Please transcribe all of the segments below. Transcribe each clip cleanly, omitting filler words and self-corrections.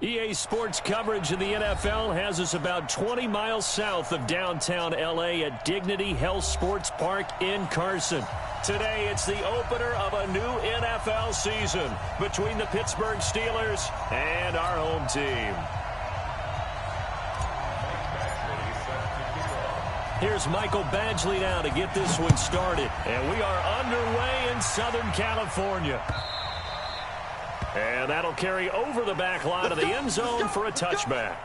EA Sports coverage of the NFL has us about 20 miles south of downtown L.A. at Dignity Health Sports Park in Carson. Today, it's the opener of a new NFL season between the Pittsburgh Steelers and our home team. Here's Michael Badgley now to get this one started. And we are underway in Southern California. And that'll carry over the back line of the end zone for a touchback.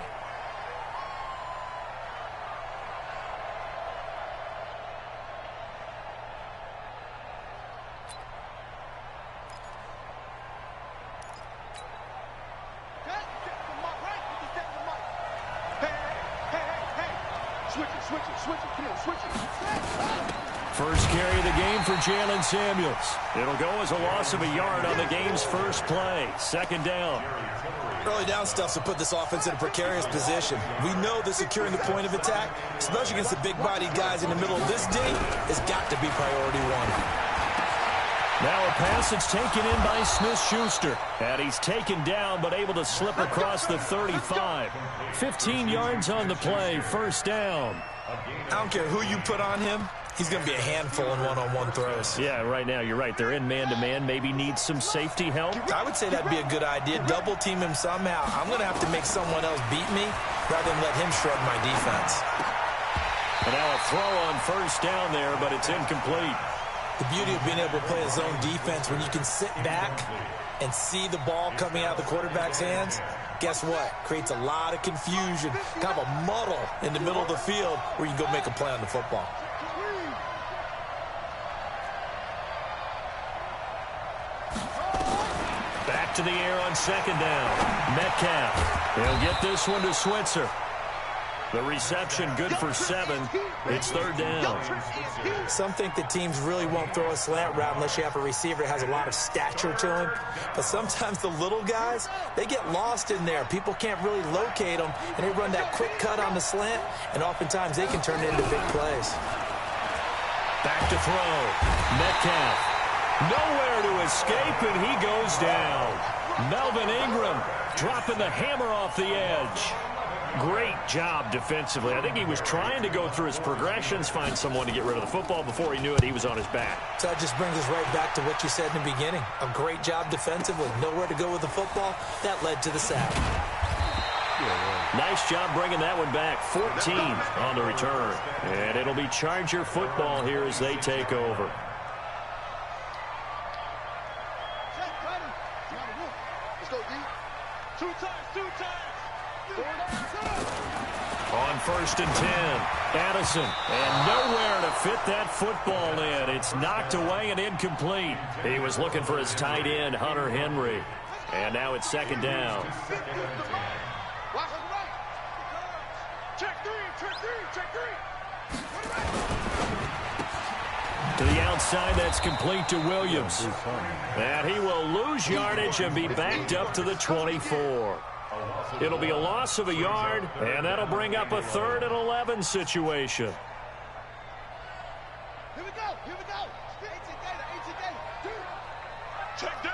First carry of the game for Jalen Samuels. It'll go as a loss of a yard on the game's first play. Second down. Early down stuff will put this offense in a precarious position. We know that securing the point of attack, especially against the big-bodied guys in the middle of this D, has got to be priority one. Now a pass that's taken in by Smith-Schuster. And he's taken down but able to slip across the 35. 15 yards on the play, first down. I don't care who you put on him. He's going to be a handful in one-on-one throws. Yeah, right now, you're right. They're in man-to-man. Maybe need some safety help. I would say that'd be a good idea. Double-team him somehow. I'm going to have to make someone else beat me rather than let him shred my defense. And now a throw on first down there, but it's incomplete. The beauty of being able to play a zone defense when you can sit back and see the ball coming out of the quarterback's hands, guess what? Creates a lot of confusion, kind of a muddle in the middle of the field where you can go make a play on the football. Back to the air on second down. Metcalf. He'll get this one to Switzer. The reception good for 7. It's third down. Some think that teams really won't throw a slant route unless you have a receiver that has a lot of stature to him. But sometimes the little guys, they get lost in there. People can't really locate them, and they run that quick cut on the slant, and oftentimes they can turn it into big plays. Back to throw. Metcalf. Nowhere to escape, and he goes down. Melvin Ingram dropping the hammer off the edge. Great job defensively. I think he was trying to go through his progressions, find someone to get rid of the football. Before he knew it, he was on his back. So that just brings us right back to what you said in the beginning. A great job defensively. Nowhere to go with the football. That led to the sack. Nice job bringing that one back. 14 on the return. And it'll be Charger football here as they take over. On first and 10, Addison, and nowhere to fit that football in. It's knocked away and incomplete. He was looking for his tight end, Hunter Henry. And now it's second down. To the outside, that's complete to Williams. And he will lose yardage and be backed up to the 24. It'll be a loss of a yard, and that'll bring up a 3rd and 11 situation. Here we go. Check down.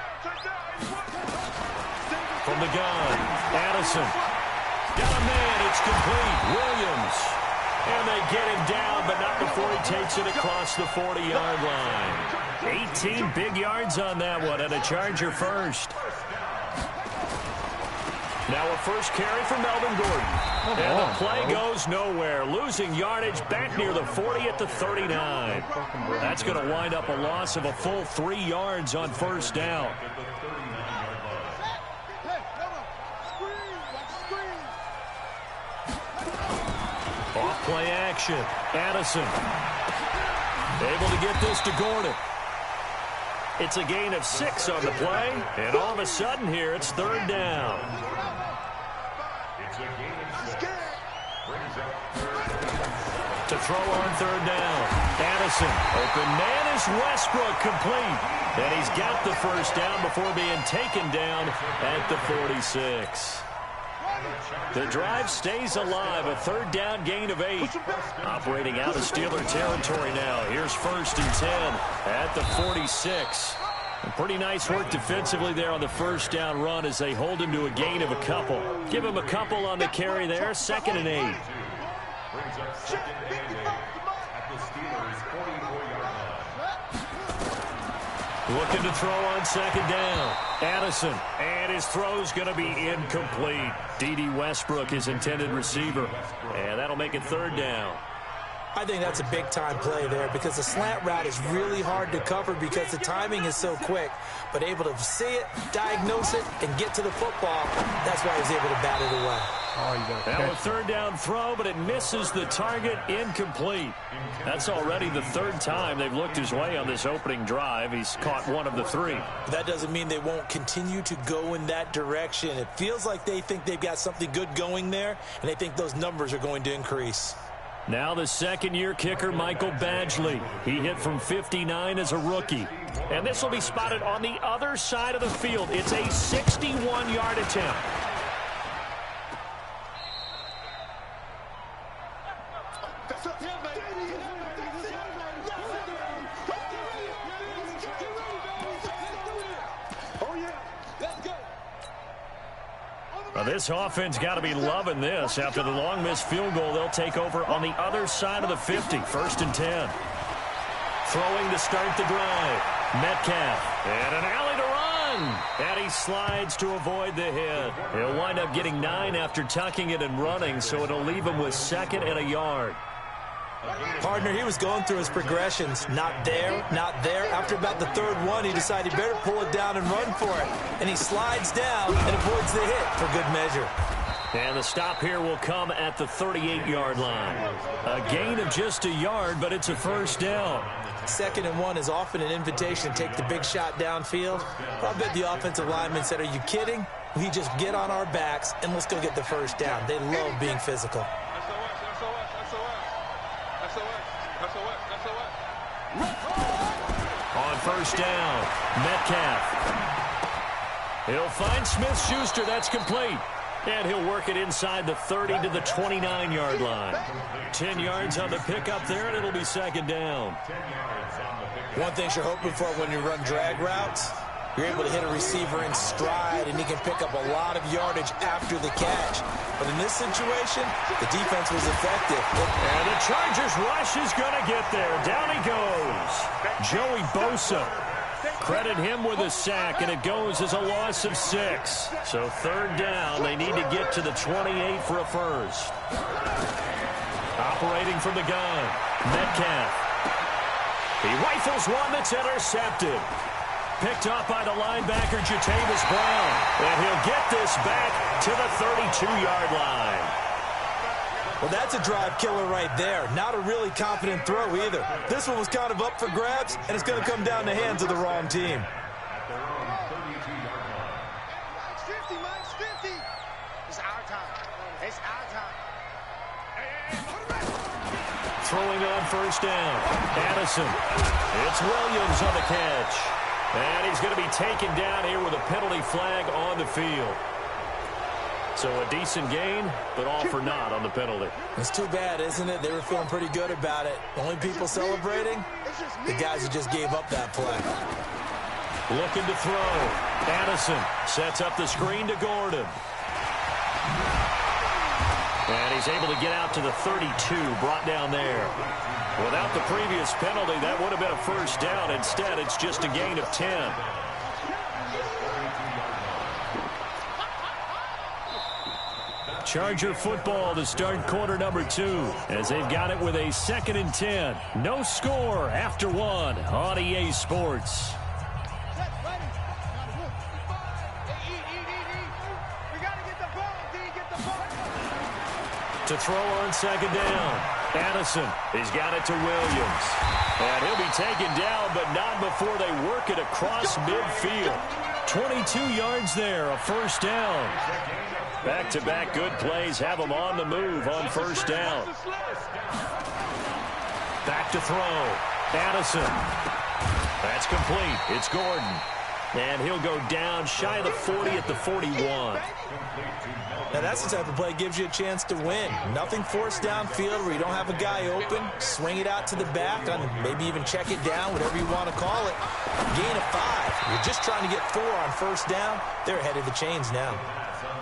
From the gun, Addison. Got a man, it's complete. Williams. And they get him down, but not before he takes it across the 40-yard line. 18 big yards on that one, and a Charger first. Now a first carry for Melvin Gordon. And the play goes nowhere. Losing yardage back near the 40 at the 39. That's going to wind up a loss of a full 3 yards on first down. Off play action. Addison. Able to get this to Gordon. It's a gain of 6 on the play. And all of a sudden here, it's third down. To throw on third down. Addison. Open man is Westbrook, complete. And he's got the first down before being taken down at the 46. The drive stays alive. A third down gain of 8. Operating out of Steeler territory now. Here's first and 10 at the 46. And pretty nice work defensively there on the first down run as they hold him to a gain of a couple. Give him a couple on the carry there, 2nd and 8. Brings up 2nd and 8 at the Steelers' 44-yard line. Looking to throw on 2nd down. Addison, and his throw's going to be incomplete. D.D. Westbrook, his intended receiver. And that'll make it 3rd down. I think that's a big-time play there because the slant route is really hard to cover because the timing is so quick. But able to see it, diagnose it, and get to the football, that's why he was able to bat it away. Now a 3rd down throw, but it misses the target, incomplete. That's already the 3rd time they've looked his way on this opening drive. He's caught 1 of the 3. That doesn't mean they won't continue to go in that direction. It feels like they think they've got something good going there, and they think those numbers are going to increase. Now the 2nd-year kicker, Michael Badgley. He hit from 59 as a rookie. And this will be spotted on the other side of the field. It's a 61-yard attempt. Now this offense got to be loving this. After the long missed field goal, they'll take over on the other side of the 50. 1st and 10. Throwing to start the drive. Metcalf. And an alley to run. And he slides to avoid the hit. He'll wind up getting 9 after tucking it and running, so it'll leave him with 2nd and a yard. Partner, he was going through his progressions. Not there, not there. After about the 3rd one, he decided he better pull it down and run for it. And he slides down and avoids the hit for good measure. And the stop here will come at the 38-yard line. A gain of just a yard, but it's a 1st down. 2nd and 1 is often an invitation to take the big shot downfield. I bet the offensive lineman said, "Are you kidding? We just get on our backs and let's go get the 1st down." They love being physical. On 1st down, Metcalf. He'll find Smith-Schuster. That's complete. And he'll work it inside the 30 to the 29-yard line. 10 yards on the pickup there, and it'll be 2nd down. One thing you're hoping for when you run drag routes, you're able to hit a receiver in stride, and he can pick up a lot of yardage after the catch. But in this situation, the defense was effective. And the Chargers rush is going to get there. Down he goes. Joey Bosa. Credit him with a sack, and it goes as a loss of 6. So 3rd down, they need to get to the 28 for a 1st. Operating from the gun, Metcalf. He rifles one that's intercepted. Picked off by the linebacker, Jatavis Brown. And he'll get this back to the 32-yard line. Well, that's a drive killer right there. Not a really confident throw either. This one was kind of up for grabs, and it's going to come down the hands of the wrong team. Mine's 50. It's our time. It's our time. Throwing on 1st down. Addison. It's Williams on the catch. And he's going to be taken down here with a penalty flag on the field. So a decent gain, but all for naught on the penalty. It's too bad, isn't it? They were feeling pretty good about it. The only people celebrating, the guys who just gave up that play. Looking to throw. Addison sets up the screen to Gordon. And he's able to get out to the 32, brought down there. Without the previous penalty, that would have been a 1st down. Instead, it's just a gain of 10. Charger football to start quarter number 2 as they've got it with a 2nd and 10. No score after 1 on EA Sports. To throw on 2nd down. Addison, he's got it to Williams. And he'll be taken down, but not before they work it across midfield. 22 yards there, a 1st down. Back-to-back good plays have them on the move on 1st down. Back to throw. Addison. That's complete. It's Gordon. And he'll go down shy of the 40 at the 41. Now, that's the type of play that gives you a chance to win. Nothing forced downfield where you don't have a guy open. Swing it out to the back, and maybe even check it down, whatever you want to call it. Gain of 5. You're just trying to get 4 on first down. They're ahead of the chains now.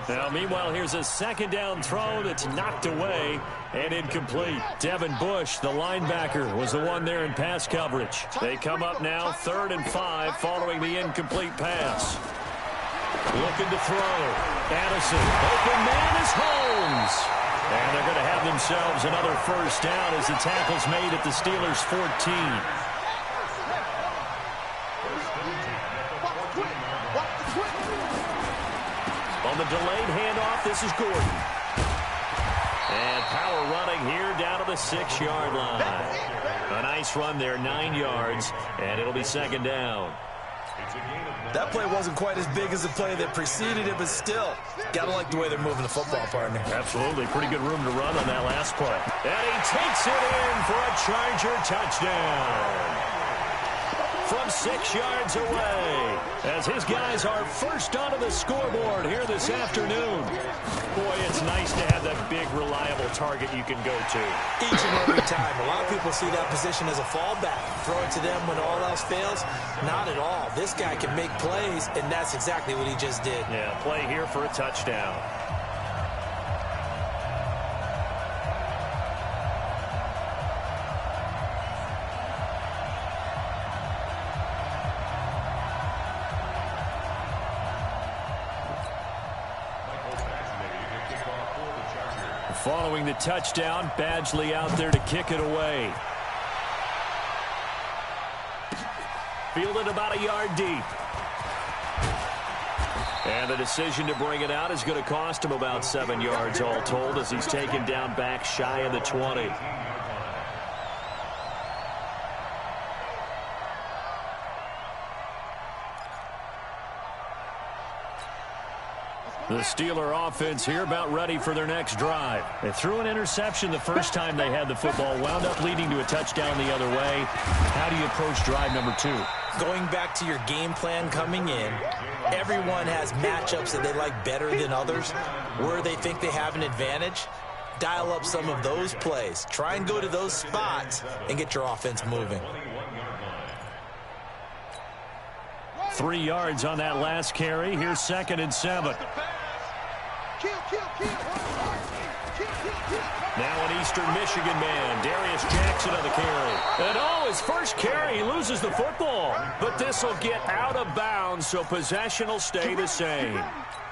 Now, meanwhile, here's a second down throw that's knocked away and incomplete. Devin Bush, the linebacker, was the one there in pass coverage. They come up now 3rd and 5 following the incomplete pass. Looking to throw. Addison. Open man is Holmes. And they're going to have themselves another first down as the tackle's made at the Steelers' 14. On the delayed handoff, this is Gordon. And power running here down to the 6-yard line. A nice run there, 9 yards, and it'll be second down. That play wasn't quite as big as the play that preceded it, but still, gotta like the way they're moving the football, partner. Absolutely. Pretty good room to run on that last play. And he takes it in for a Charger touchdown. From 6 yards away, as his guys are first onto the scoreboard here this afternoon. Boy, it's nice to have that big, reliable target you can go to. Each and every time. A lot of people see that position as a fallback. Throw it to them when all else fails. Not at all. This guy can make plays, and that's exactly what he just did. Yeah, play here for a touchdown. Following the touchdown, Badgley out there to kick it away. Fielded about a yard deep. And the decision to bring it out is going to cost him about 7 yards all told as he's taken down back shy of the 20. The Steeler offense here about ready for their next drive. They threw an interception the first time they had the football, wound up leading to a touchdown the other way. How do you approach drive number 2? Going back to your game plan coming in, everyone has matchups that they like better than others, where they think they have an advantage. Dial up some of those plays. Try and go to those spots and get your offense moving. 3 yards on that last carry. Here's 2nd and 7. Now an Eastern Michigan man, Darius Jackson on the carry. And his first carry, he loses the football. But this will get out of bounds, so possession will stay the same. I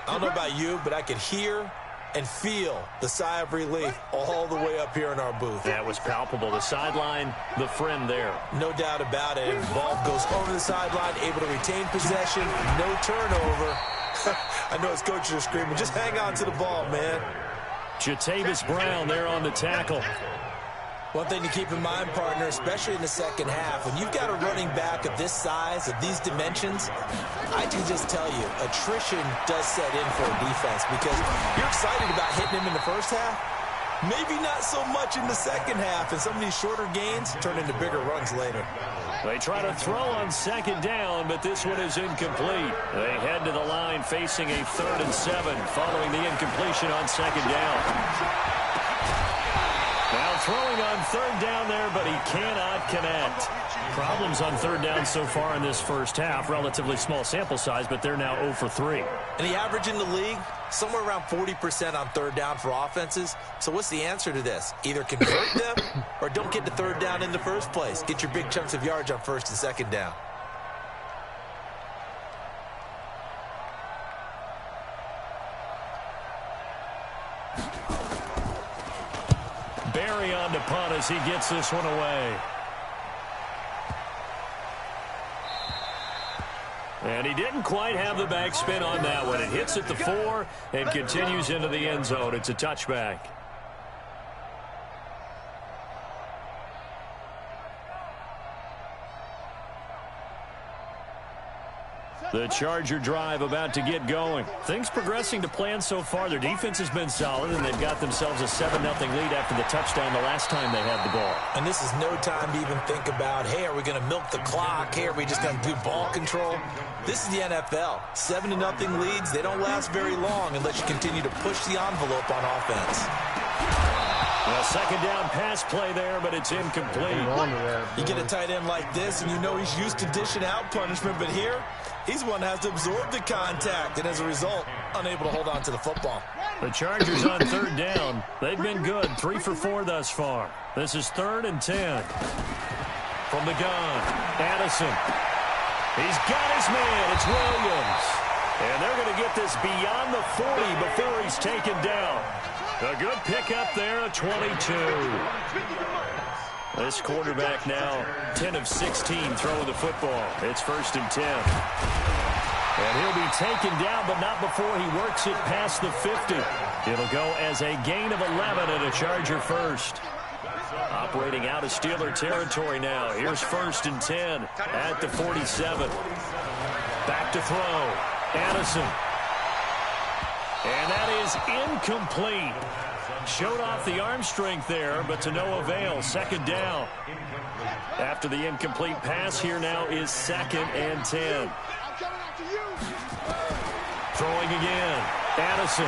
don't know about you, but I could hear and feel the sigh of relief all the way up here in our booth. That was palpable. The sideline, the friend there. No doubt about it. Ball goes over the sideline, able to retain possession, no turnover. I know his coaches are screaming, just hang on to the ball, man. Jatavis Brown there on the tackle. One thing to keep in mind, partner, especially in the second half, when you've got a running back of this size, of these dimensions, I can just tell you, attrition does set in for a defense because you're excited about hitting him in the first half. Maybe not so much in the second half, and some of these shorter gains turn into bigger runs later. They try to throw on 2nd down, but this one is incomplete. They head to the line facing a 3rd and 7 following the incompletion on 2nd down. Now throwing on 3rd down there, but he cannot connect. Problems on 3rd down so far in this first half. Relatively small sample size, but they're now 0 for 3. And the average in the league, somewhere around 40% on 3rd down for offenses. So what's the answer to this? Either convert them or don't get to 3rd down in the first place. Get your big chunks of yards on 1st and 2nd down. Barry on to punt as he gets this one away. And he didn't quite have the backspin on that one. It hits at the 4 and continues into the end zone. It's a touchback. The Charger drive about to get going. Things progressing to plan so far. Their defense has been solid, and they've got themselves a 7-0 lead after the touchdown the last time they had the ball. And this is no time to even think about, hey, are we going to milk the clock? Hey, are we just going to do ball control? This is the NFL. 7-0 leads, they don't last very long unless you continue to push the envelope on offense. A second down pass play there, but it's incomplete. You get a tight end like this, and you know he's used to dishing out punishment, but here, he's one that has to absorb the contact, and as a result, unable to hold on to the football. The Chargers on third down. They've been good, 3 for 4 thus far. This is 3rd and 10. From the gun, Addison. He's got his man. It's Williams. And they're going to get this beyond the 40 before he's taken down. A good pickup there, a 22. This quarterback now 10 of 16 throwing the football. It's 1st and 10. And he'll be taken down, but not before he works it past the 50. It'll go as a gain of 11 and a Charger first. Operating out of Steeler territory now. Here's 1st and 10 at the 47. Back to throw. Addison. And that is incomplete. Showed off the arm strength there, but to no avail. 2nd down. After the incomplete pass, here now is 2nd and 10. Throwing again. Addison.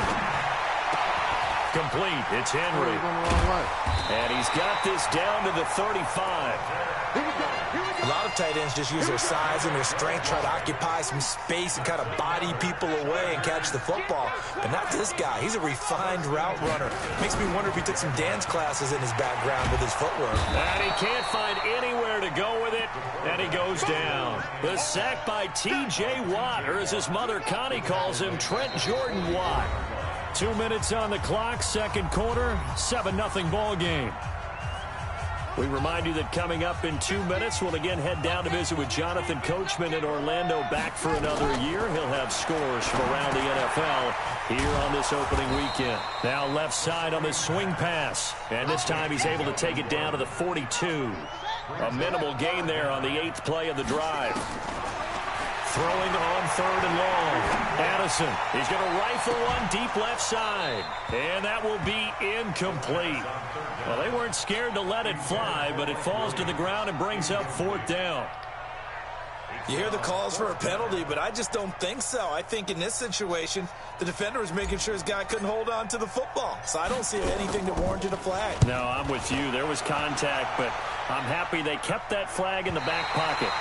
Complete. It's Henry. And he's got this down to the 35. A lot of tight ends just use their size and their strength, try to occupy some space and kind of body people away and catch the football. But not this guy. He's a refined route runner. Makes me wonder if he took some dance classes in his background with his footwork. And he can't find anywhere to go with it, and he goes down. The sack by T.J. Watt, or as his mother Connie calls him, Trent Jordan Watt. 2 minutes on the clock, 2nd quarter, 7-0 ball game. We remind you that coming up in 2 minutes, we'll again head down to visit with Jonathan Coachman in Orlando, back for another year. He'll have scores from around the NFL here on this opening weekend. Now left side on the swing pass, and this time he's able to take it down to the 42. A minimal gain there on the 8th play of the drive. Throwing on 3rd and long. Addison, he's going to rifle one deep left side. And that will be incomplete. Well, they weren't scared to let it fly, but it falls to the ground and brings up 4th down. You hear the calls for a penalty, but I just don't think so. I think in this situation, the defender was making sure his guy couldn't hold on to the football. So I don't see anything that warranted a flag. No, I'm with you. There was contact, but I'm happy they kept that flag in the back pocket.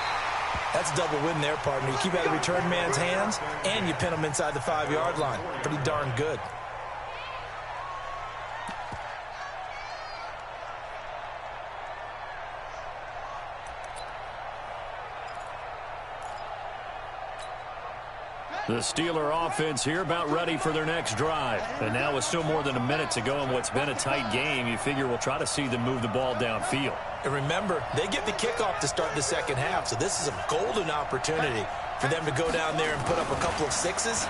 That's a double win there, partner. You keep out of the return man's hands, and you pin him inside the 5-yard line. Pretty darn good. The Steeler offense here about ready for their next drive. And now with still more than a minute to go in what's been a tight game, you figure we'll try to see them move the ball downfield. And remember, they get the kickoff to start the second half, so this is a golden opportunity for them to go down there and put up a couple of sixes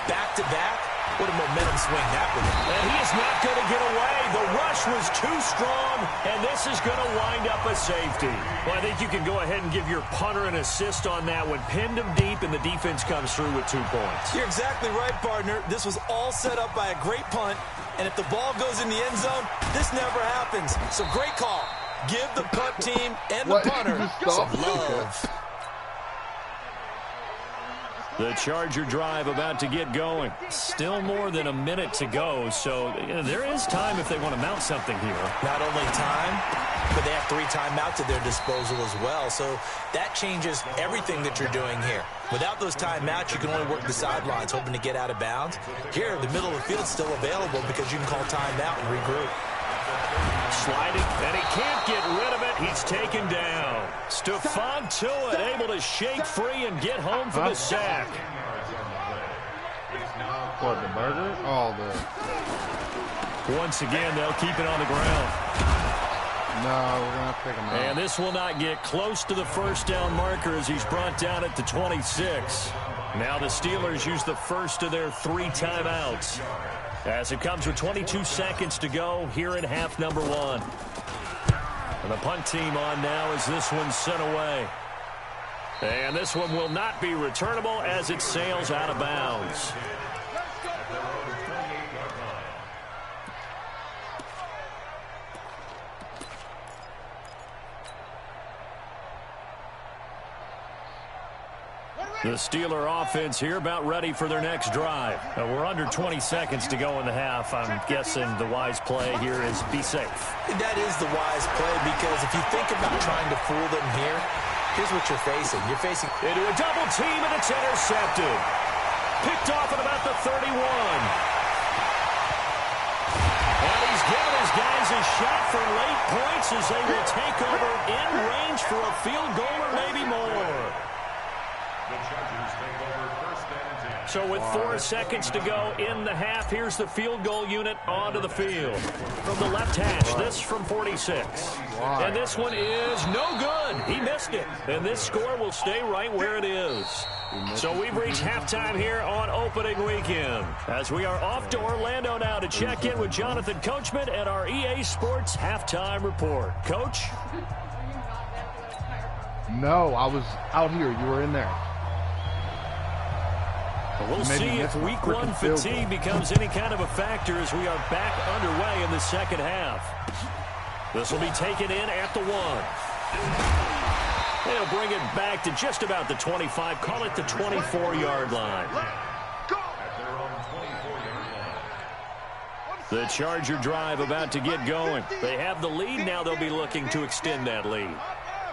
back-to-back. What a momentum swing that would be. And he is not going to get away. The rush was too strong, and this is going to wind up a safety. Well, I think you can go ahead and give your punter an assist on that one. Pinned him deep, and the defense comes through with 2 points. You're exactly right, partner. This was all set up by a great punt, and if the ball goes in the end zone, this never happens. So great call. Give the punt team and the punter some love. The Charger drive about to get going. Still more than a minute to go, so there is time if they want to mount something here. Not only time, but they have 3 timeouts at their disposal as well, so that changes everything that you're doing here. Without those timeouts, you can only work the sidelines, hoping to get out of bounds. Here, the middle of the field is still available because you can call timeout and regroup. Sliding, and he can't get rid of it. He's taken down. Stephon Tuitt able to shake free and get home for the sack. What, the burger? Oh, Once again, they'll keep it on the ground. No, we're going to have to take him out. And this will not get close to the 1st down marker as he's brought down at the 26. Now the Steelers use the first of their 3 timeouts, as it comes with 22 seconds to go here in half number 1. And the punt team on now as this one's sent away. And this one will not be returnable as it sails out of bounds. The Steeler offense here about ready for their next drive. We're under 20 seconds to go in the half. I'm guessing the wise play here is be safe. That is the wise play because if you think about trying to fool them here, here's what you're facing. You're facing into a double team, and it's intercepted. Picked off at about the 31. And he's given his guys a shot for late points as they will take over in range for a field goal or maybe more. So with 4 seconds to go in the half, here's the field goal unit onto the field. From the left hash, this from 46. And this one is no good. He missed it. And this score will stay right where it is. So we've reached halftime here on opening weekend. As we are off to Orlando now to check in with Jonathan Coachman at our EA Sports Halftime Report. Coach? No, I was out here. You were in there. We'll see if week one fatigue becomes any kind of a factor as we are back underway in the second half. This will be taken in at the 1. They'll bring it back to just about the 25. Call it the 24-yard line. The Charger drive about to get going. They have the lead. Now they'll be looking to extend that lead.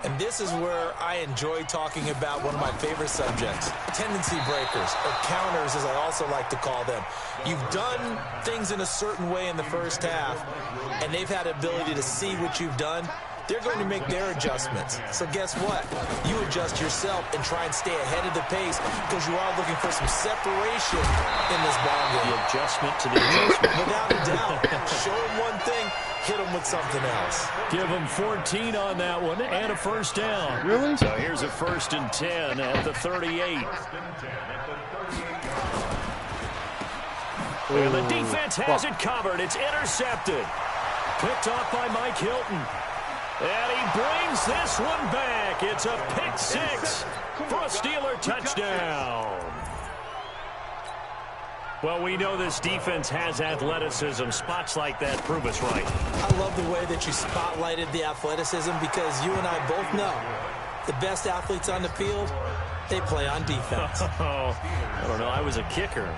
And this is where I enjoy talking about one of my favorite subjects, tendency breakers, or counters as I also like to call them. You've done things in a certain way in the first half, and they've had ability to see what you've done. They're going to make their adjustments. So guess what? You adjust yourself and try and stay ahead of the pace because you are looking for some separation in this ball game. The adjustment to the adjustment. Without a doubt. Show them one thing, hit them with something else. Give them 14 on that one and a first down. Really? So here's a 1st and 10 at the 38. And the defense has it covered. It's intercepted. Picked off by Mike Hilton. And he brings this one back. It's a pick 6 for a Steeler touchdown. Well, we know this defense has athleticism. Spots like that prove us right. I love the way that you spotlighted the athleticism because you and I both know the best athletes on the field, they play on defense. I don't know. I was a kicker.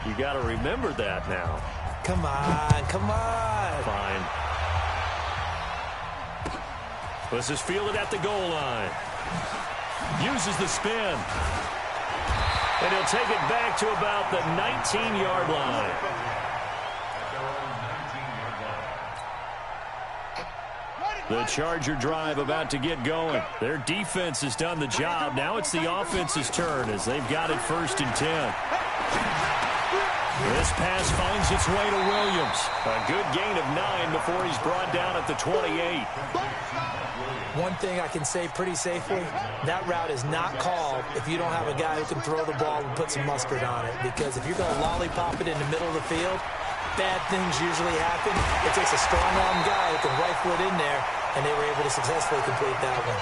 You got to remember that now. Come on, come on. Fine. This is fielded at the goal line. Uses the spin. And he'll take it back to about the 19-yard line. The Charger drive about to get going. Their defense has done the job. Now it's the offense's turn as they've got it 1st and 10. This pass finds its way to Williams. A good gain of 9 before he's brought down at the 28. One thing I can say pretty safely, that route is not called if you don't have a guy who can throw the ball and put some mustard on it. Because if you're going to lollipop it in the middle of the field, bad things usually happen. It takes a strong-arm guy who can rifle it in there, and they were able to successfully complete that one.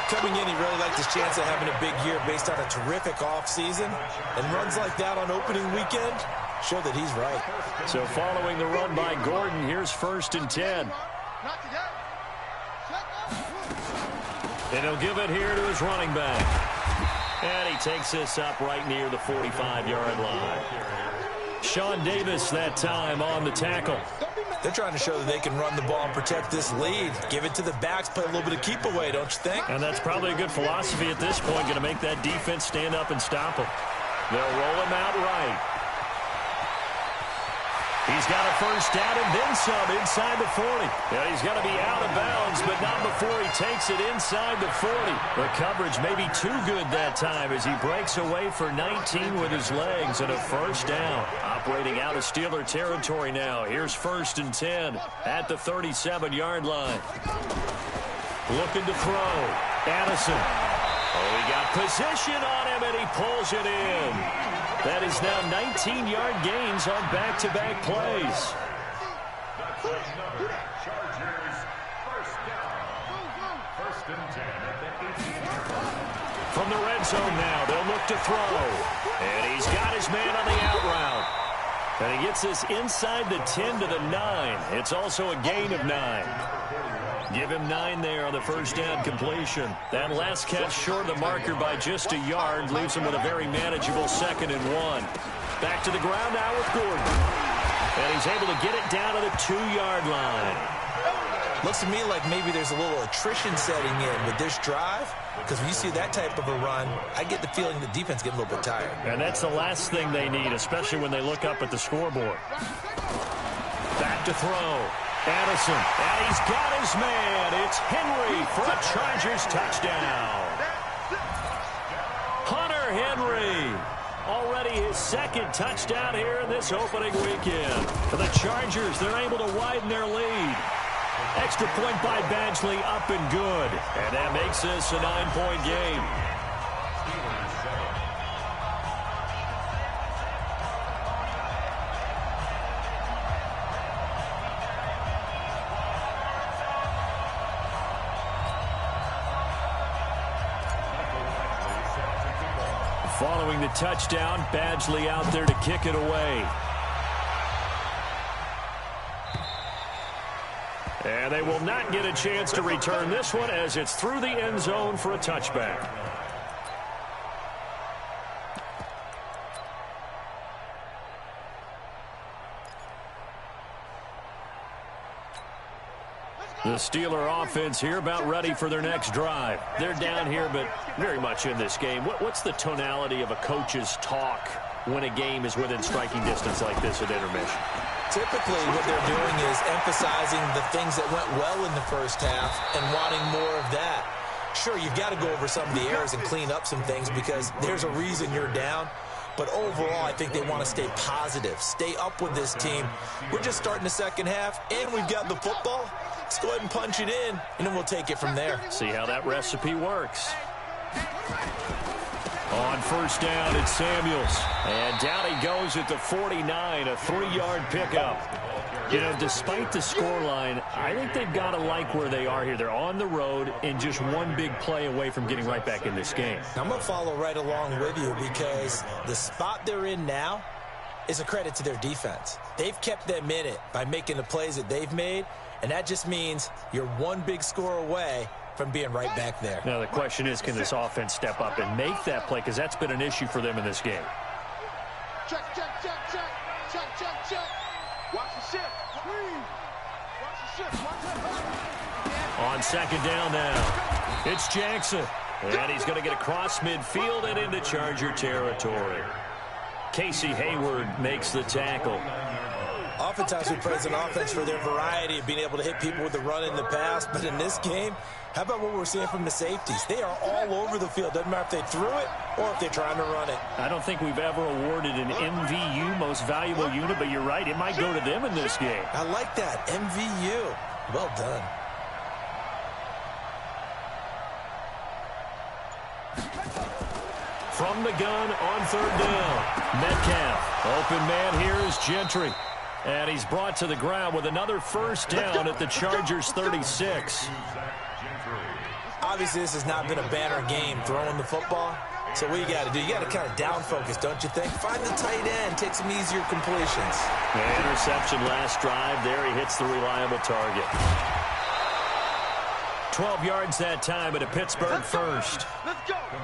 Coming in, he really liked his chance of having a big year based on a terrific offseason. And runs like that on opening weekend show that he's right. So following the run by Gordon, here's 1st and 10. And he'll give it here to his running back. And he takes this up right near the 45-yard line. Sean Davis that time on the tackle. They're trying to show that they can run the ball and protect this lead. Give it to the backs, play a little bit of keep away, don't you think? And that's probably a good philosophy at this point, going to make that defense stand up and stop him. They'll roll him out right. He's got a first down and then some inside the 40. Yeah, he's got to be out of bounds, but not before he takes it inside the 40. The coverage may be too good that time as he breaks away for 19 with his legs and a first down. Operating out of Steeler territory now. Here's 1st and 10 at the 37-yard line. Looking to throw. Addison. Oh, he got position on him, and he pulls it in. That is now 19-yard gains on back-to-back plays. From the red zone now, they'll look to throw. And he's got his man on the out route. And he gets this inside the 10 to the 9. It's also a gain of 9. Give him 9 there on the first down completion. That last catch short of the marker by just a yard leaves him with a very manageable 2nd and 1. Back to the ground now with Gordon. And he's able to get it down to the 2-yard line. Looks to me like maybe there's a little attrition setting in with this drive, because when you see that type of a run, I get the feeling the defense getting a little bit tired. And that's the last thing they need, especially when they look up at the scoreboard. Back to throw. Addison, and he's got his man. It's Henry for a Chargers touchdown. Hunter Henry, already his 2nd touchdown here in this opening weekend. For the Chargers, they're able to widen their lead. Extra point by Badgley, up and good. And that makes this a 9-point game. Following the touchdown, Badgley out there to kick it away. And they will not get a chance to return this one as it's through the end zone for a touchback. The Steeler offense here about ready for their next drive. They're down here, but very much in this game. What's the tonality of a coach's talk when a game is within striking distance like this at intermission? Typically, what they're doing is emphasizing the things that went well in the first half and wanting more of that. Sure, you've got to go over some of the errors and clean up some things because there's a reason you're down. But overall, I think they want to stay positive, stay up with this team. We're just starting the second half, and we've got the football. Let's go ahead and punch it in, and then we'll take it from there. See how that recipe works. On first down, it's Samuels. And down he goes at the 49, a 3-yard pickup. You know, despite the scoreline, I think they've got to like where they are here. They're on the road and just one big play away from getting right back in this game. I'm going to follow right along with you because the spot they're in now is a credit to their defense. They've kept them in it by making the plays that they've made, and that just means you're one big score away from being right back there. Now, the question is, can this offense step up and make that play? Because that's been an issue for them in this game. Check, check, check, check, check, check, check. Watch the shift. Watch the shift. Watch that. On second down now, it's Jackson. And he's going to get across midfield and into Charger territory. Casey Hayward makes the tackle. Oftentimes we praise an offense for their variety of being able to hit people with the run in the pass. But in this game, how about what we're seeing from the safeties? They are all over the field. Doesn't matter if they threw it or if they're trying to run it. I don't think we've ever awarded an MVU, most valuable unit, but you're right. It might go to them in this game. I like that. MVU. Well done. From the gun on third down, Metcalf. Open man here is Gentry. And he's brought to the ground with another first down at the Chargers 36. Obviously, this has not been a banner game throwing the football. So what you got to do, you got to kind of down focus, don't you think? Find the tight end, take some easier completions. The interception last drive there. He hits the reliable target. 12 yards that time at a Pittsburgh first.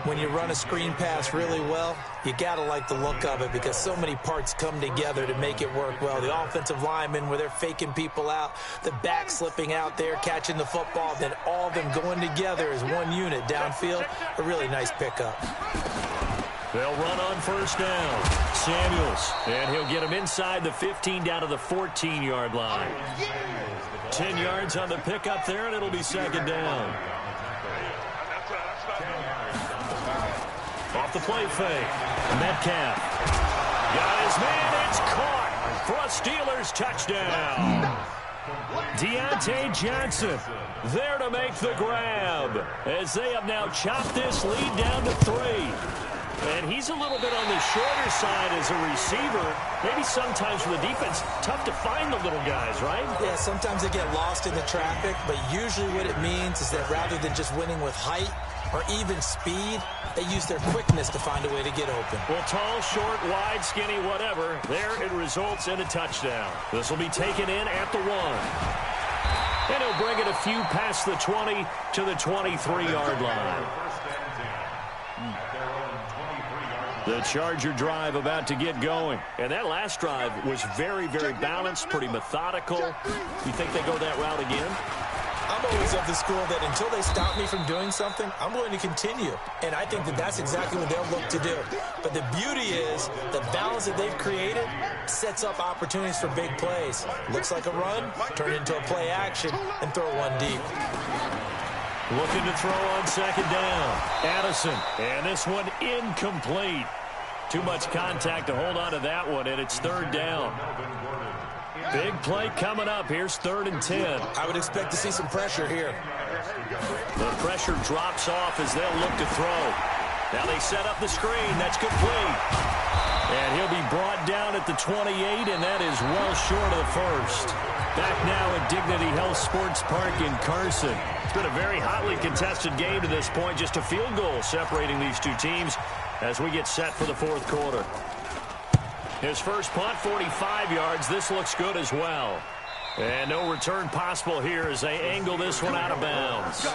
When you run a screen pass really well, you got to like the look of it because so many parts come together to make it work well. The offensive linemen where they're faking people out, the back slipping out there, catching the football, then all of them going together as one unit downfield. A really nice pickup. They'll run on first down. Samuels, and he'll get him inside the 15 down to the 14-yard line. 10 yards on the pickup there, and it'll be second down. Off the play fake. Metcalf. Got his man. It's caught for a Steelers touchdown. Deontay Johnson there to make the grab as they have now chopped this lead down to 3. And he's a little bit on the shorter side as a receiver. Maybe sometimes for the defense, tough to find the little guys, right? Yeah, sometimes they get lost in the traffic, but usually what it means is that rather than just winning with height, or even speed, they use their quickness to find a way to get open. Well, tall, short, wide, skinny, whatever, there it results in a touchdown. This will be taken in at the 1. And he'll bring it a few past the 20 to the 23-yard line. The Charger drive about to get going. And that last drive was very, very balanced, pretty methodical. You think they go that route again? I'm always of the school that until they stop me from doing something, I'm going to continue. And I think that that's exactly what they'll look to do. But the beauty is the balance that they've created sets up opportunities for big plays. Looks like a run, turn it into a play action, and throw one deep. Looking to throw on second down. Addison, and this one incomplete. Too much contact to hold on to that one, and it's third down. Big play coming up. Here's 3rd and 10. I would expect to see some pressure here. The pressure drops off as they'll look to throw. Now they set up the screen. That's complete. And he'll be brought down at the 28, and that is well short of the first. Back now at Dignity Health Sports Park in Carson. It's been a very hotly contested game to this point. Just a field goal separating these two teams as we get set for the fourth quarter. His first punt, 45 yards. This looks good as well. And no return possible here as they angle this one out of bounds.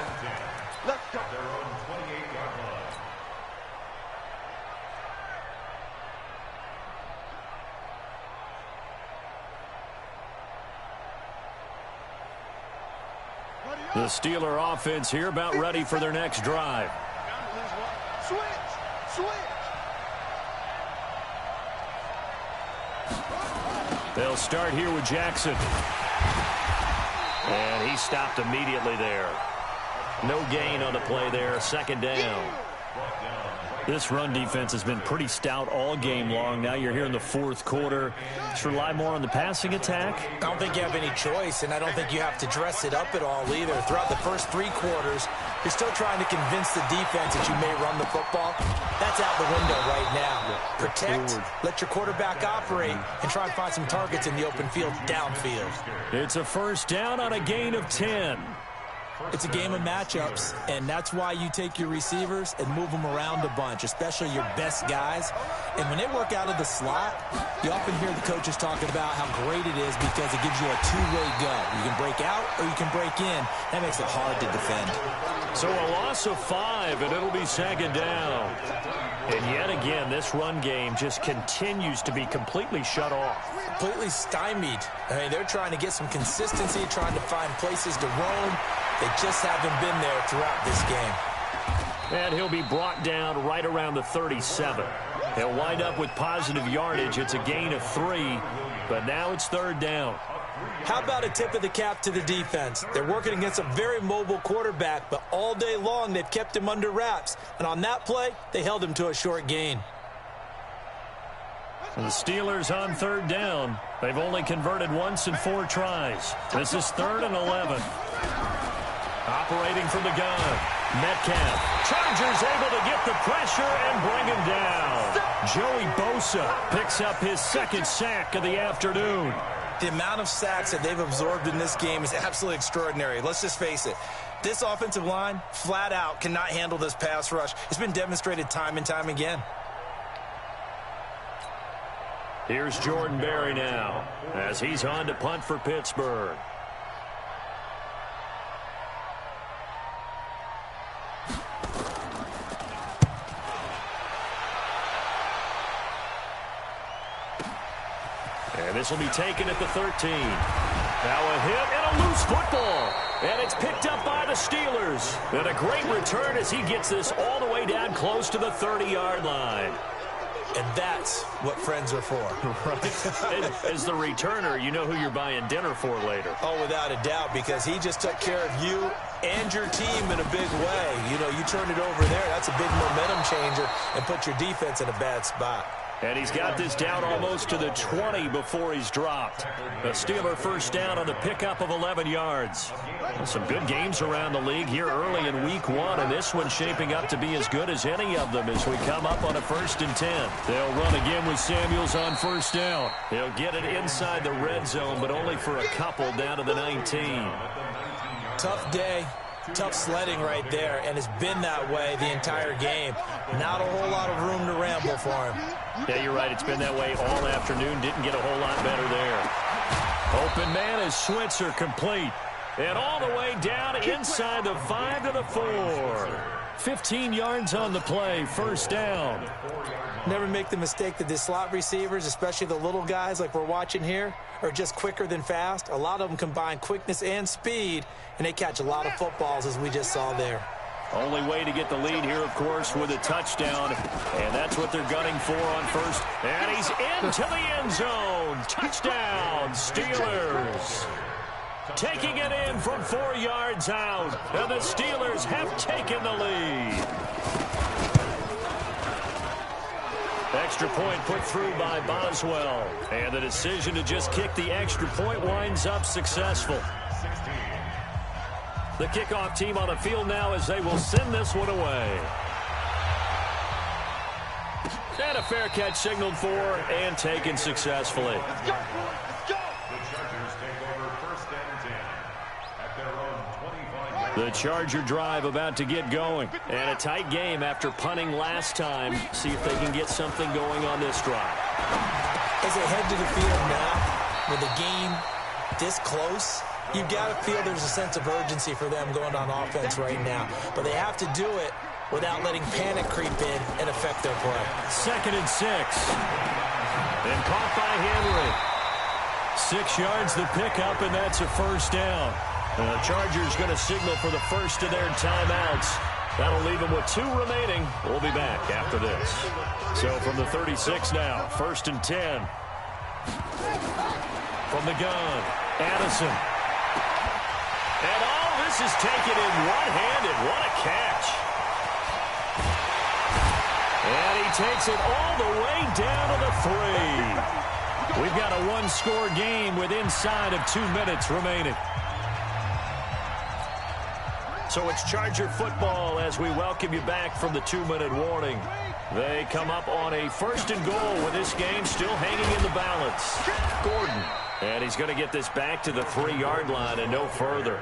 Let's go. The Steeler offense here about ready for their next drive. Switch. They'll start here with Jackson. And he stopped immediately there. No gain on the play there. Second down. This run defense has been pretty stout all game long. Now you're here in the fourth quarter. Just rely more on the passing attack. I don't think you have any choice, and I don't think you have to dress it up at all either. Throughout the first 3 quarters, you're still trying to convince the defense that you may run the football. That's out the window right now. Protect, let your quarterback operate, and try and find some targets in the open field downfield. It's a first down on a gain of 10. It's a game of matchups, and that's why you take your receivers and move them around a bunch, especially your best guys. And when they work out of the slot, you often hear the coaches talking about how great it is because it gives you a two-way go. You can break out or you can break in. That makes it hard to defend. So a loss of 5, and it'll be second down. And yet again, this run game just continues to be completely shut off. Completely stymied. I mean, they're trying to get some consistency, trying to find places to roam. They just haven't been there throughout this game. And he'll be brought down right around the 37. He'll wind up with positive yardage. It's a gain of 3, but now it's third down. How about a tip of the cap to the defense? They're working against a very mobile quarterback, but all day long they've kept him under wraps. And on that play, they held him to a short gain. The Steelers on third down. They've only converted once in 4 tries. This is 3rd and 11. Operating from the gun, Metcalf. Chargers able to get the pressure and bring him down. Joey Bosa picks up his 2nd sack of the afternoon. The amount of sacks that they've absorbed in this game is absolutely extraordinary. Let's just face it. This offensive line, flat out, cannot handle this pass rush. It's been demonstrated time and time again. Here's Jordan Berry now as he's on to punt for Pittsburgh. And this will be taken at the 13. Now a hit and a loose football. And it's picked up by the Steelers. And a great return as he gets this all the way down close to the 30-yard line. And that's what friends are for. Right. As the returner, you know who you're buying dinner for later. Oh, without a doubt, because he just took care of you and your team in a big way. You know, you turned it over there. That's a big momentum changer and put your defense in a bad spot. And he's got this down almost to the 20 before he's dropped. A Steeler first down on the pickup of 11 yards. Some good games around the league here early in week 1, and this one's shaping up to be as good as any of them as we come up on a 1st and 10. They'll run again with Samuels on first down. He'll get it inside the red zone, but only for a couple down to the 19. Tough day. Tough sledding right there, and it's been that way the entire game. Not a whole lot of room to ramble for him. Yeah, you're right. It's been that way all afternoon. Didn't get a whole lot better there. Open man is Switzer, complete. And all the way down inside the 5 to the 4. 15 yards on the play, first down. Never make the mistake that the slot receivers, especially the little guys like we're watching here, are just quicker than fast. A lot of them combine quickness and speed, and they catch a lot of footballs, as we just saw there. Only way to get the lead here, of course, with a touchdown. And that's what they're gunning for on first. And he's into the end zone. Touchdown, Steelers. Taking it in from 4 yards out. And the Steelers have taken the lead. Extra point put through by Boswell. And the decision to just kick the extra point winds up successful. The kickoff team on the field now as they will send this one away. And a fair catch signaled for and taken successfully. The Chargers take over first and 10 at their own 25-yard. The Charger drive about to get going. And a tight game after punting last time. See if they can get something going on this drive. As they head to the field now, with the game this close, you've got to feel there's a sense of urgency for them going on offense right now. But they have to do it without letting panic creep in and affect their play. 2nd and 6. And caught by Henry. 6 yards the pickup, and that's a first down. The Chargers going to signal for the first of their timeouts. That'll leave them with 2 remaining. We'll be back after this. So from the 36 now, 1st and 10. From the gun, Addison. And all this is taken in one-handed. What a catch. And he takes it all the way down to the 3. We've got a one-score game with inside of 2 minutes remaining. So it's Charger football as we welcome you back from the 2-minute warning. They come up on a 1st and goal with this game still hanging in the balance. Gordon. And he's going to get this back to the 3-yard line and no further.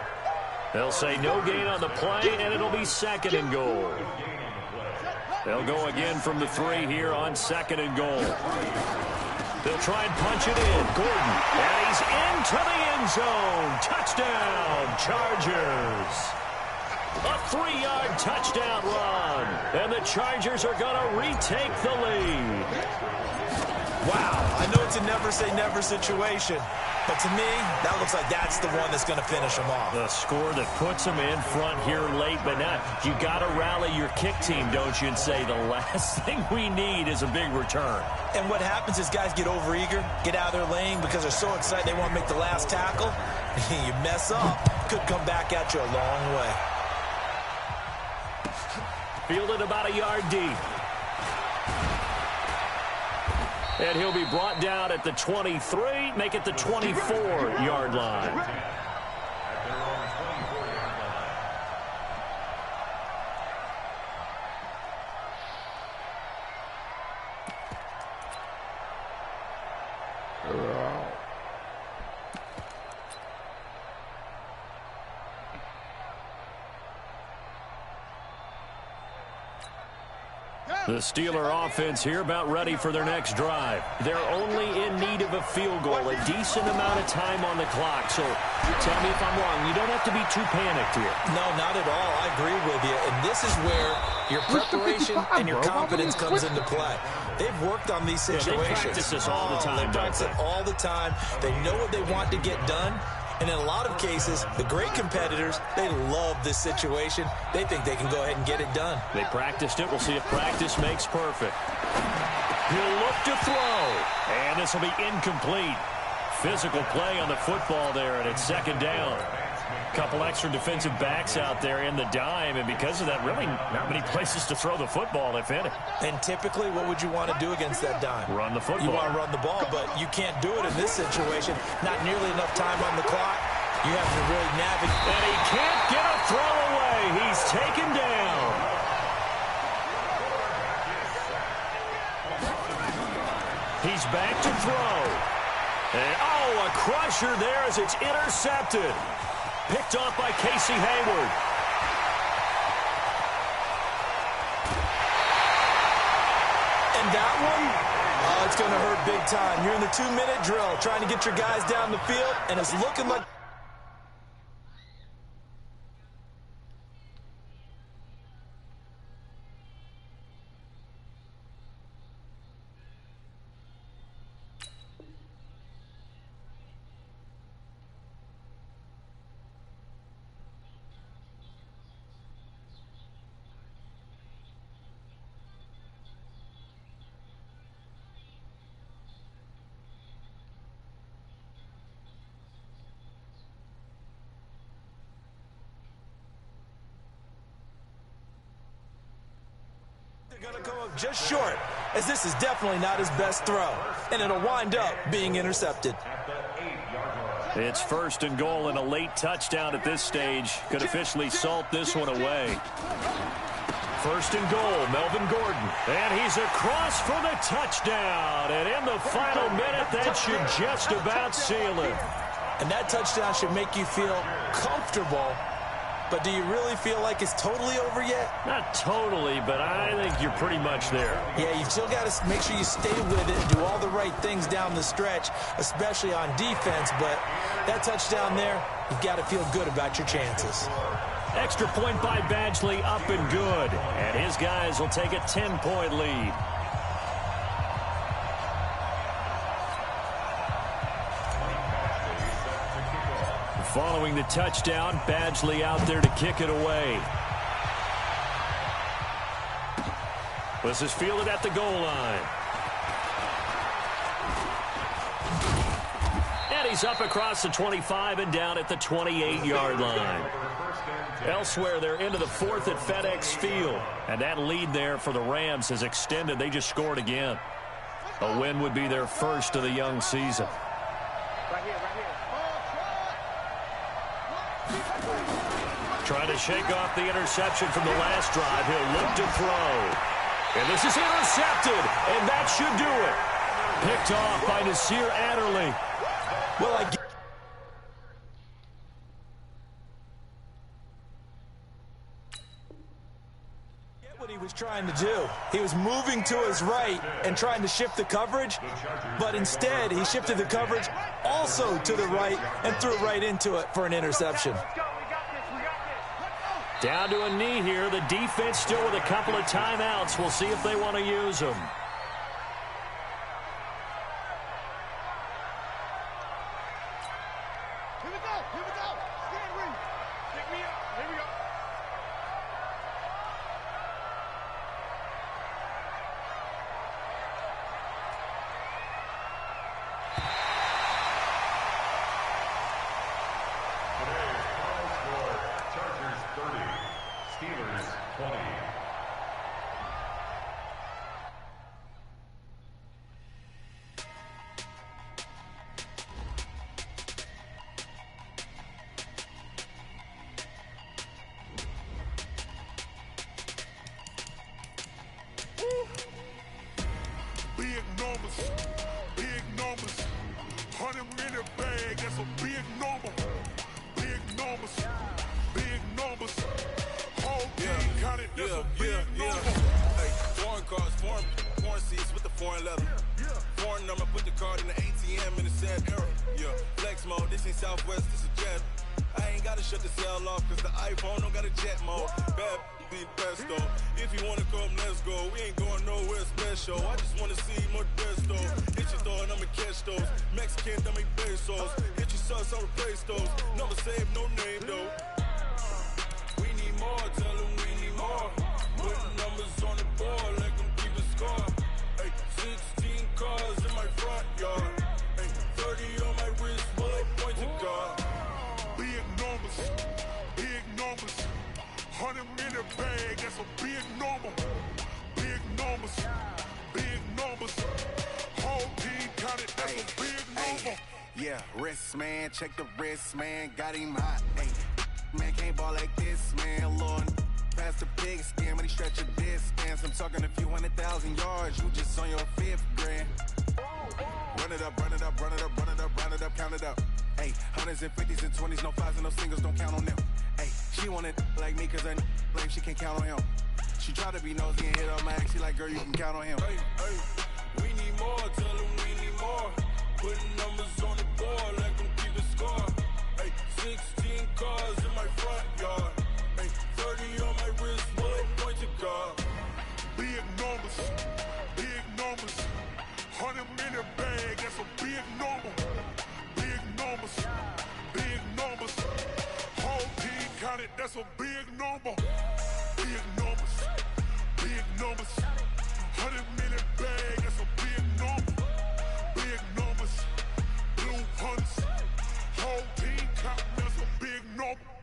They'll say no gain on the play, and it'll be 2nd and goal. They'll go again from the 3 here on 2nd and goal. They'll try and punch it in. Gordon. And he's into the end zone. Touchdown, Chargers. A 3-yard touchdown run. And the Chargers are going to retake the lead. Wow, I know it's a never-say-never situation, but to me, that looks like that's the one that's going to finish them off. The score that puts them in front here late, but now you got to rally your kick team, don't you, and say the last thing we need is a big return. And what happens is guys get overeager, get out of their lane because they're so excited they want to make the last tackle. You mess up, could come back at you a long way. Fielded about a yard deep. And he'll be brought down at the 23, make it the 24-yard line. The Steeler offense here about ready for their next drive. They're only in need of a field goal, a decent amount of time on the clock. So tell me if I'm wrong. You don't have to be too panicked here. No, not at all. I agree with you. And this is where your preparation and your confidence comes into play. They've worked on these situations. They practice this all the time. They practice it all the time. They know what they want to get done. And in a lot of cases, the great competitors, they love this situation. They think they can go ahead and get it done. They practiced it. We'll see if practice makes perfect. He'll look to throw. And this will be incomplete. Physical play on the football there, and it's 2nd down. Couple extra defensive backs out there in the dime, and because of that, really not many places to throw the football, if any. And typically, what would you want to do against that dime? Run the football. You want to run the ball, but you can't do it in this situation. Not nearly enough time on the clock. You have to really navigate. And he can't get a throw away. He's taken down. He's back to throw. And, a crusher there as it's intercepted. Picked off by Casey Hayward. that one, oh, it's going to hurt big time. You're in the 2-minute drill trying to get your guys down the field, and it's looking like... Going to come up just short, as this is definitely not his best throw, and it'll wind up being intercepted. It's 1st and goal, and a late touchdown at this stage could officially salt this one away. 1st and goal, Melvin Gordon, and he's across for the touchdown, and in the final minute, that should just about seal it. And that touchdown should make you feel comfortable. But do you really feel like it's totally over yet? Not totally, but I think you're pretty much there. Yeah, you've still got to make sure you stay with it and do all the right things down the stretch, especially on defense. But that touchdown there, you've got to feel good about your chances. Extra point by Badgley, up and good. And his guys will take a 10-point lead. Following the touchdown, Badgley out there to kick it away. This is fielded at the goal line. And he's up across the 25 and down at the 28-yard line. Elsewhere, they're into the 4th at FedEx Field. And that lead there for the Rams has extended. They just scored again. A win would be their first of the young season. Trying to shake off the interception from the last drive. He'll look to throw. And this is intercepted, and that should do it. Picked off by Nasir Adderley. Well, I get what he was trying to do. He was moving to his right and trying to shift the coverage, but instead he shifted the coverage also to the right and threw right into it for an interception. Down to a knee here. The defense still with a couple of timeouts. We'll see if they want to use them. Here we go. Here we go. Stand ready. Pick me up. Here we go. Steelers 20. Big numbers, big numbers. 100 in the bag, that's a big number. Big numbers, big numbers. Whole team counted, that's a big number. Hey, foreign cars, foreign seats with the foreign leather. Foreign number, put the card in the ATM in the sad era. Yeah, flex mode, this ain't Southwest, this is jet. I ain't gotta shut the cell off, cause the iPhone don't got a jet mode. Bad be the best though. If you wanna come, let's go. We ain't going nowhere special. I just wanna see more dress though. Hit your throw and I'ma catch those. Mexican, dumb pesos. Hit your sauce, I'll replace those. Number save, no name though. We need more, tell them we need more. Putting numbers on the board like I'm keeping score. Hey, 16 cars in my front yard. Hey, 30 on my wrist, full of points of God. Big numbers, big numbers. 100 in the bag, that's a big number. Big numbers, big numbers. Whole team counted, that's a big number. Yeah, wrist man, check the wrist man, got him hot. Hey, man can't ball like this, man. Lord, past the pig skin, but he stretch a distance. I'm talking a few 100,000 yards, you just on your 5th grand. Run it up, run it up, run it up, run it up, round it up, count it up. Hey, 100s and 50s and 20s, no 5s and no singles, don't count on them. Hey, she want it like me cause her lame, she can't count on him. She try to be nosy and hit on my ex. She like, girl, you can count on him. Hey, hey, we need more. Tell them we need more. Putting numbers on the board, let them keep the score. Hey, 16 cars in my front yard. Hey, 30 on my wrist, one pointed guard. Big numbers, big numbers. 100 in a bag, that's a big number. Big numbers, big numbers. Whole team counted, that's a big number. Big numbers, big numbers. 100 in a bag, that's a big number. Big numbers, blue hunts. Whole team counting, that's a big number.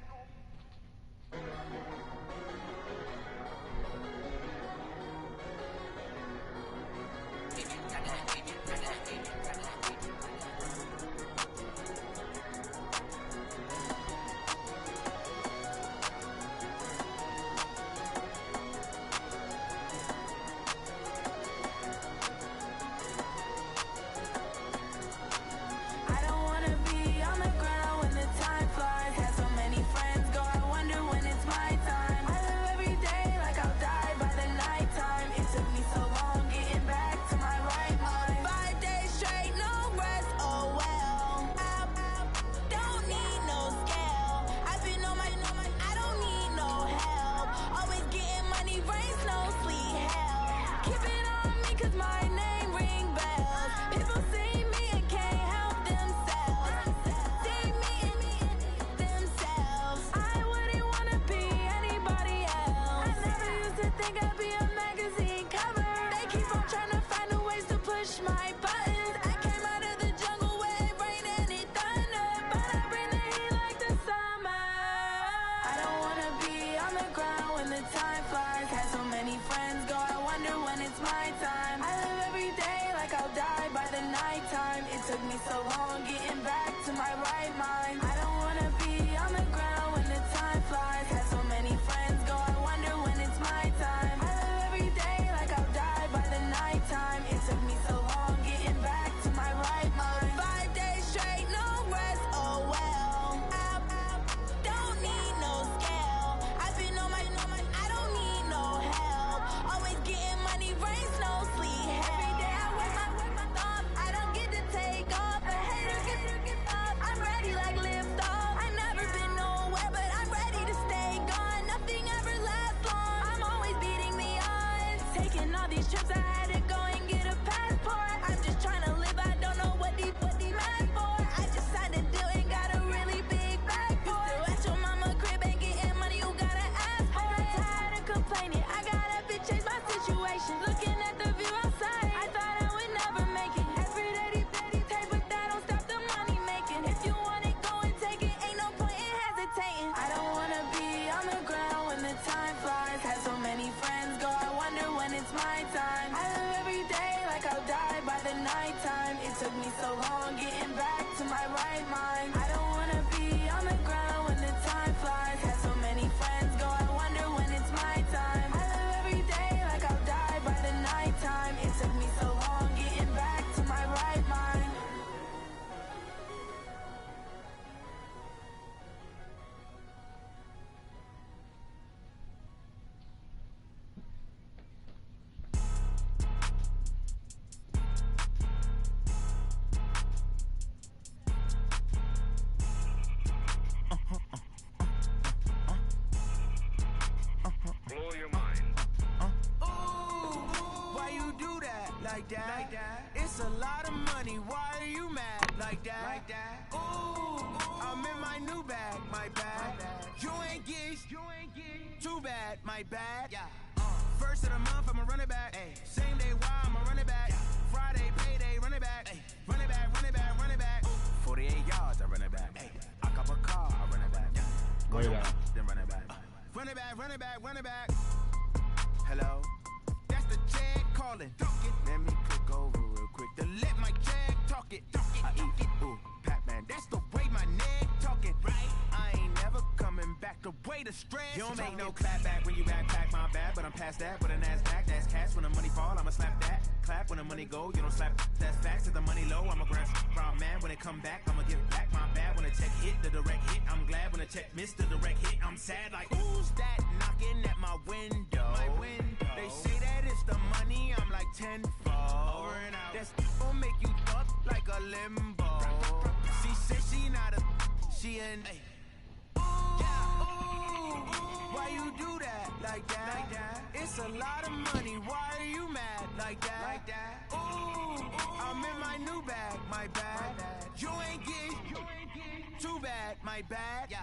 like that. It's a lot of money, why are you mad like that? Ooh, I'm in my new bag, my bad. You ain't getting too bad, my bad. First of the month, I'ma run it back. Same day, why I'ma run it back. Friday, payday, run it back. Run it back, run it back, run it back. 48 yards, I run it back. I cop a car, I run it back. Go down, then run it back. Run it back, run it back, run it back. Hello? That's the jag calling. Let me click over real quick to let my jag talk it. I eat it, ooh, Pac-Man. That's the way my neck talking. Right? I ain't never coming back. The way the stress. You don't make no clap back when you backpack my bad, but I'm past that. With an ass back, that's cash. When the money fall, I'ma slap that. Clap when the money go, you don't slap. That's facts. If the money low, I'ma grab brown man. When it come back, I'ma give back my bad. When the a check hit, the direct hit. I'm glad when a check missed the direct hit. I'm sad like, who's that knocking at my window? They say that it's the money, I'm like tenfold. Over and out. That's gon' make you fuck like a limbo. She said she not a, she an. Why you do that like that? It's a lot of money. Why are you mad like that? Ooh, I'm in my new bag, my bad. You ain't getting too bad, my bad.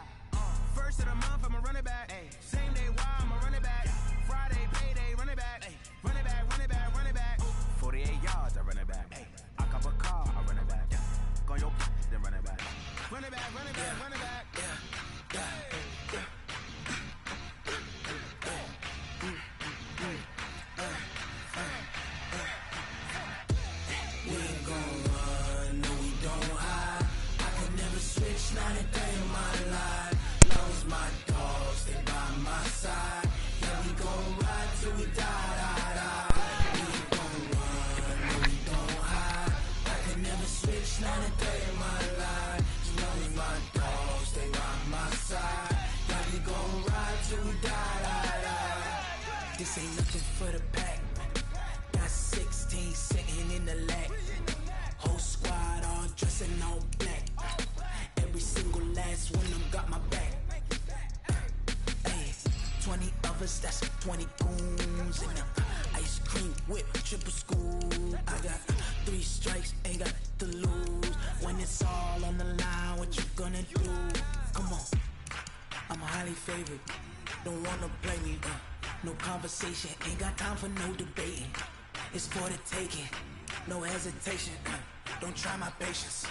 First of the month, I'ma run it back. Same day, why I'ma run it back. Friday, payday, run it back. Run it back, run it back, run it back. 48 yards, I run it back. I cop a car, I run it back. Go on your then run it back. Run it back, run it back, run it back. We ain't gon' run, no we don't hide. I could never switch, not a day in my life. Love's my dogs, they by my side. Yeah, we gon' ride till we die. We ain't gon' run, no we don't hide. I could never switch, not a day in my life. Love's my dogs, they by my side. Yeah, we gon' ride till we die. This ain't nothing for the pack. Got 16 sitting in the lap. Whole squad all dressing all black. Every single last one of them got my back. Hey, 20 of us, that's 20 goons. And ice cream whip, triple school. I got 3 strikes, ain't got to lose. When it's all on the line, what you gonna do? Come on, I'm highly favored. Don't wanna play me, no conversation, ain't got time for no debating. It's for the taking, no hesitation. Don't try my patience.